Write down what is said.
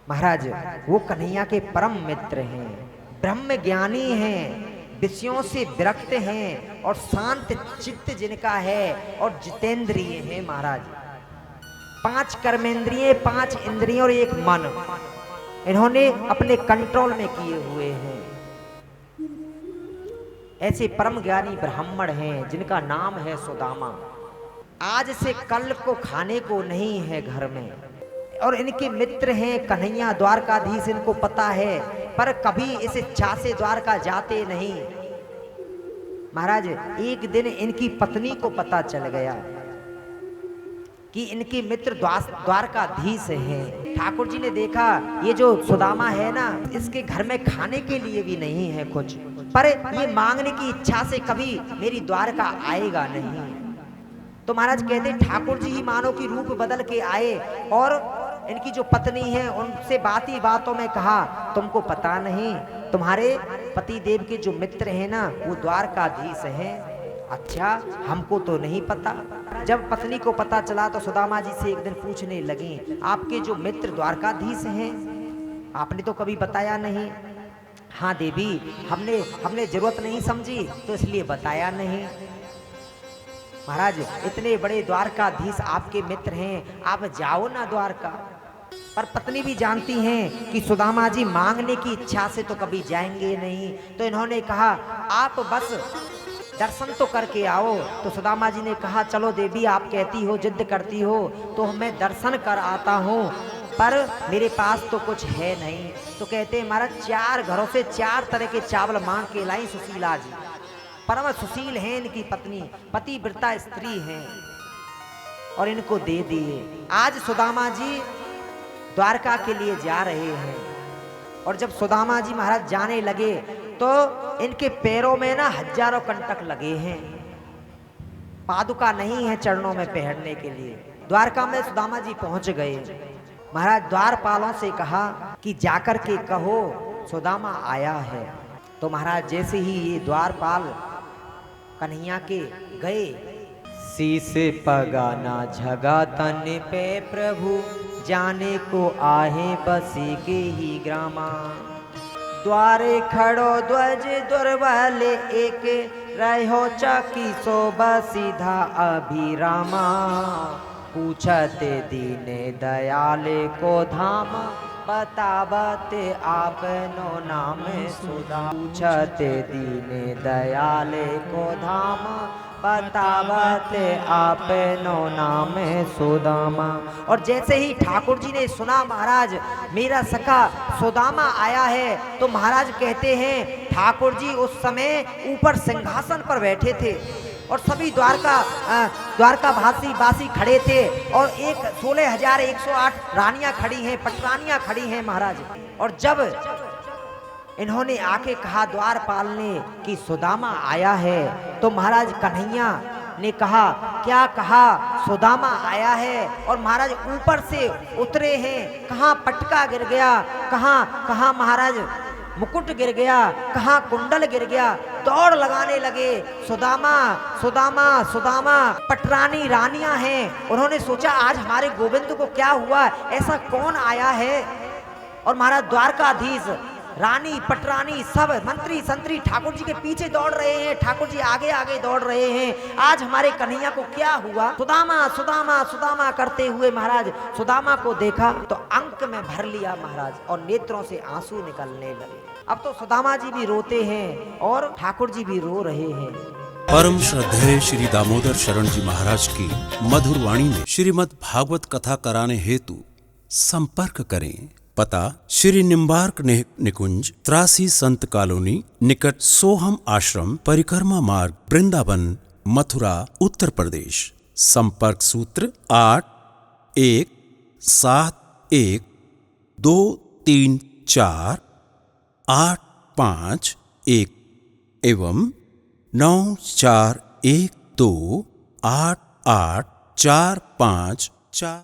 महाराज वो कन्हैया के परम मित्र हैं, ब्रह्म ज्ञानी हैं, विषयों से विरक्त हैं और शांत चित्त जिनका है और जितेंद्रिय हैं महाराज। 5 कर्मेंद्रिय, 5 इंद्रियों और 1 मन इन्होंने अपने कंट्रोल में किए हुए हैं। ऐसे परम ज्ञानी ब्राह्मण हैं जिनका नाम है सुदामा। आज से कल को खाने को नहीं है घर में, और इनके मित्र हैं कन्हैया द्वारकाधीश, इनको पता है, पर कभी इस इच्छा से द्वारका जाते नहीं। महाराज एक दिन इनकी पत्नी को पता चल गया कि इनके मित्र द्वारकाधीश हैं। ठाकुर जी ने देखा ये जो सुदामा है ना, इसके घर में खाने के लिए भी नहीं है कुछ, पर ये मांगने की इच्छा से कभी मेरी द्वारका आएगा नहीं। तो महाराज कहते ठाकुर जी ही मानो कि रूप बदल के आए और इनकी जो पत्नी है उनसे बाती बातों में कहा, तुमको पता नहीं तुम्हारे पति देव के जो मित्र हैं ना वो द्वारकाधीश हैं। अच्छा, हमको तो नहीं पता। जब पत्नी को पता चला तो सुदामा जी से एक दिन पूछने लगी, आपके जो मित्र द्वारकाधीश हैं आपने तो कभी बताया नहीं। हाँ देवी, हमने जरूरत नहीं समझी तो इसलिए बताया नहीं। महाराज इतने बड़े द्वारकाधीश आपके मित्र हैं, आप जाओ ना द्वारका। पर पत्नी भी जानती हैं कि सुदामा जी मांगने की इच्छा से तो कभी जाएंगे नहीं, तो इन्होंने कहा आप बस दर्शन तो करके आओ। तो सुदामा जी ने कहा चलो देवी, आप कहती हो, जिद करती हो तो मैं दर्शन कर आता हूँ, पर मेरे पास तो कुछ है नहीं। तो कहते हैं महाराज 4 घरों से 4 तरह के चावल मांग के लाई सुशीला जी। परम सुशील हैं इनकी पत्नी, पतिव्रता स्त्री हैं, और इनको दे दिए। आज सुदामा जी द्वारका के लिए जा रहे हैं, और जब सुदामा जी महाराज जाने लगे तो इनके पैरों में ना हजारों कंटक लगे हैं, पादुका नहीं है चरणों में पहनने के लिए। द्वारका में सुदामा जी पहुंच गए। महाराज द्वारपालों से कहा कि जाकर के कहो सुदामा आया है। तो महाराज जैसे ही ये द्वारपाल कन्हैया के गए, शीश पगाना झगा तन पे प्रभु, जाने को आहे बसी के ही ग्रामा। द्वारे खड़ो ध्वज दुर्बल एक, रहो चकी सो बसीधा अभिरामा। पूछते दीने दयाले को धाम, बतावते आपनो नाम सुदा। पूछते दीने दयाले को धाम, बतावते आपनो नाम सुदामा। और जैसे ही ठाकुर जी ने सुना महाराज मेरा सखा सुदामा आया है, तो महाराज कहते हैं ठाकुर जी उस समय ऊपर सिंहासन पर बैठे थे और सभी द्वारका वासी खड़े थे, और 16,108 रानियां खड़ी हैं, पटरानियां खड़ी हैं महाराज। और जब इन्होंने आके कहा द्वारपाल ने कि सुदामा आया है, तो महाराज कन्हैया ने कहा क्या कहा, सुदामा आया है। और महाराज ऊपर से उतरे हैं, कहाँ पटका गिर गया, कहाँ महाराज मुकुट गिर गया, कहाँ कुंडल गिर गया, दौड़ लगाने लगे सुदामा सुदामा सुदामा। पटरानी रानियां हैं, उन्होंने सोचा आज हमारे गोविंद को क्या हुआ, ऐसा कौन आया है। और महाराज द्वारकाधीश रानी पटरानी सब मंत्री संतरी ठाकुर जी के पीछे दौड़ रहे हैं, ठाकुर जी आगे आगे दौड़ रहे हैं, आज हमारे कन्हैया को क्या हुआ। सुदामा सुदामा सुदामा करते हुए महाराज सुदामा को देखा तो अंक में भर लिया महाराज, और नेत्रों से आंसू निकलने लगे। अब तो सुदामा जी भी रोते हैं और ठाकुर जी भी रो रहे हैं। परम श्रद्धेय श्री दामोदर शरण जी महाराज की मधुर वाणी में श्रीमद् भागवत कथा कराने हेतु संपर्क करें। पता श्री निम्बार्क निकुंज 83 संत कॉलोनी निकट सोहम आश्रम परिक्रमा मार्ग वृंदावन मथुरा उत्तर प्रदेश। संपर्क सूत्र 8171234851 एवं 9412884545।